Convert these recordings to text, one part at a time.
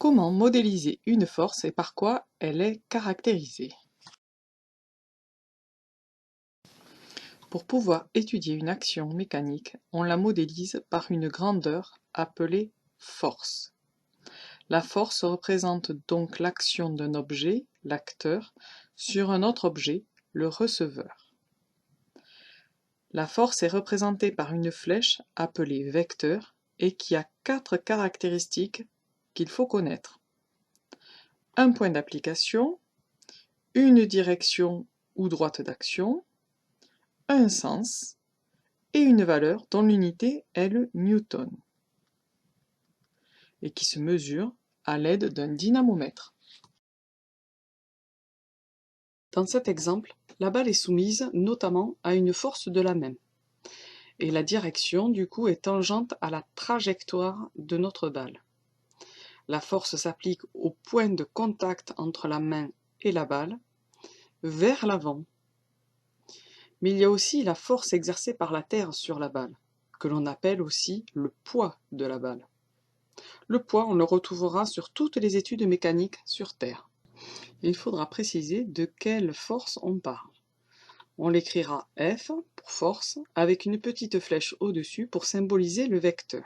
Comment modéliser une force et par quoi elle est caractérisée? Pour pouvoir étudier une action mécanique, on la modélise par une grandeur appelée force. La force représente donc l'action d'un objet, l'acteur, sur un autre objet, le receveur. La force est représentée par une flèche appelée vecteur et qui a 4 caractéristiques qu'il faut connaître. Un point d'application, une direction ou droite d'action, un sens et une valeur dont l'unité est le newton et qui se mesure à l'aide d'un dynamomètre. Dans cet exemple, la balle est soumise notamment à une force de la main et la direction du coup est tangente à la trajectoire de notre balle. La force s'applique au point de contact entre la main et la balle vers l'avant. Mais il y a aussi la force exercée par la terre sur la balle, que l'on appelle aussi le poids de la balle. Le poids, on le retrouvera sur toutes les études mécaniques sur Terre. Il faudra préciser de quelle force on parle. On l'écrira F pour force, avec une petite flèche au-dessus pour symboliser le vecteur.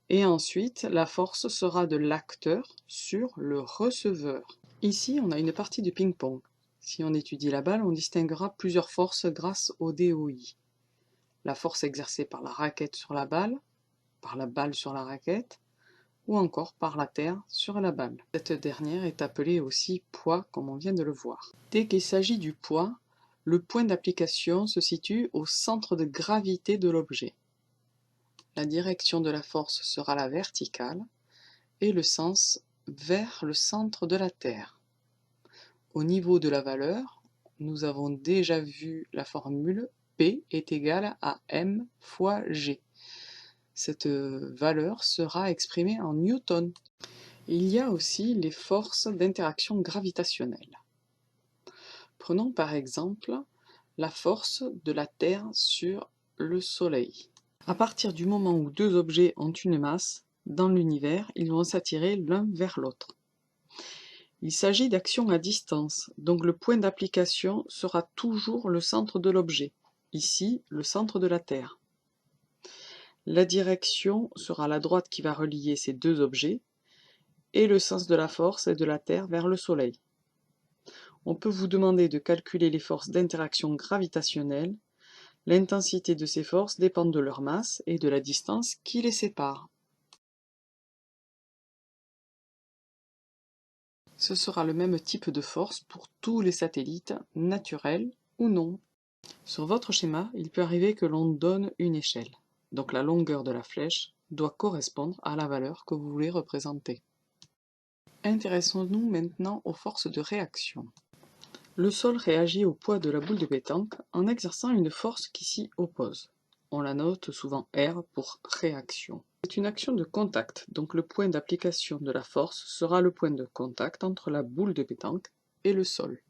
Et ensuite, la force sera de l'acteur sur le receveur. Ici, on a une partie de ping-pong. Si on étudie la balle, on distinguera plusieurs forces grâce au DOI. La force exercée par la raquette sur la balle, par la balle sur la raquette, ou encore par la terre sur la balle. Cette dernière est appelée aussi poids, comme on vient de le voir. Dès qu'il s'agit du poids, le point d'application se situe au centre de gravité de l'objet. La direction de la force sera la verticale et le sens vers le centre de la Terre. Au niveau de la valeur, nous avons déjà vu la formule P est égale à M fois G. Cette valeur sera exprimée en newton. Il y a aussi les forces d'interaction gravitationnelle. Prenons par exemple la force de la Terre sur le Soleil. À partir du moment où deux objets ont une masse, dans l'univers, ils vont s'attirer l'un vers l'autre. Il s'agit d'actions à distance, donc le point d'application sera toujours le centre de l'objet, ici le centre de la Terre. La direction sera la droite qui va relier ces deux objets, et le sens de la force est de la Terre vers le Soleil. On peut vous demander de calculer les forces d'interaction gravitationnelle. L'intensité de ces forces dépend de leur masse et de la distance qui les sépare. Ce sera le même type de force pour tous les satellites, naturels ou non. Sur votre schéma, il peut arriver que l'on donne une échelle. Donc la longueur de la flèche doit correspondre à la valeur que vous voulez représenter. Intéressons-nous maintenant aux forces de réaction. Le sol réagit au poids de la boule de pétanque en exerçant une force qui s'y oppose. On la note souvent R pour réaction. C'est une action de contact, donc le point d'application de la force sera le point de contact entre la boule de pétanque et le sol.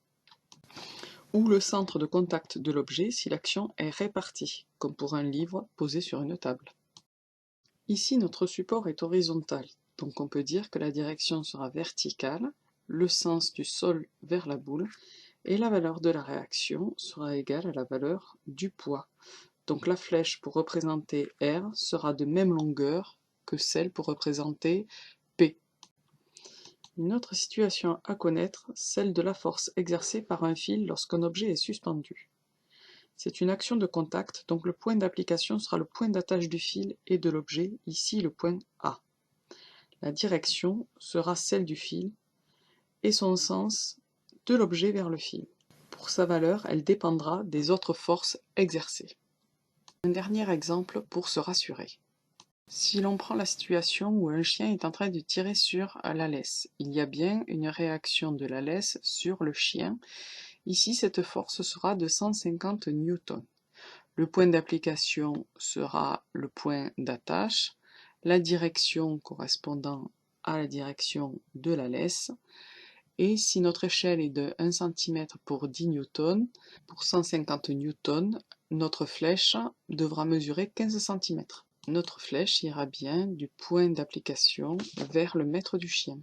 Ou le centre de contact de l'objet si l'action est répartie, comme pour un livre posé sur une table. Ici, notre support est horizontal, donc on peut dire que la direction sera verticale, le sens du sol vers la boule, et la valeur de la réaction sera égale à la valeur du poids. Donc la flèche pour représenter R sera de même longueur que celle pour représenter P. Une autre situation à connaître, celle de la force exercée par un fil lorsqu'un objet est suspendu. C'est une action de contact, donc le point d'application sera le point d'attache du fil et de l'objet, ici le point A. La direction sera celle du fil et son sens de l'objet vers le fil. Pour sa valeur, elle dépendra des autres forces exercées. Un dernier exemple pour se rassurer. Si l'on prend la situation où un chien est en train de tirer sur la laisse, il y a bien une réaction de la laisse sur le chien. Ici, cette force sera de 150 newtons. Le point d'application sera le point d'attache, la direction correspondant à la direction de la laisse. Et si notre échelle est de 1 cm pour 10 newtons, pour 150 newtons, notre flèche devra mesurer 15 cm. Notre flèche ira bien du point d'application vers le maître du chien.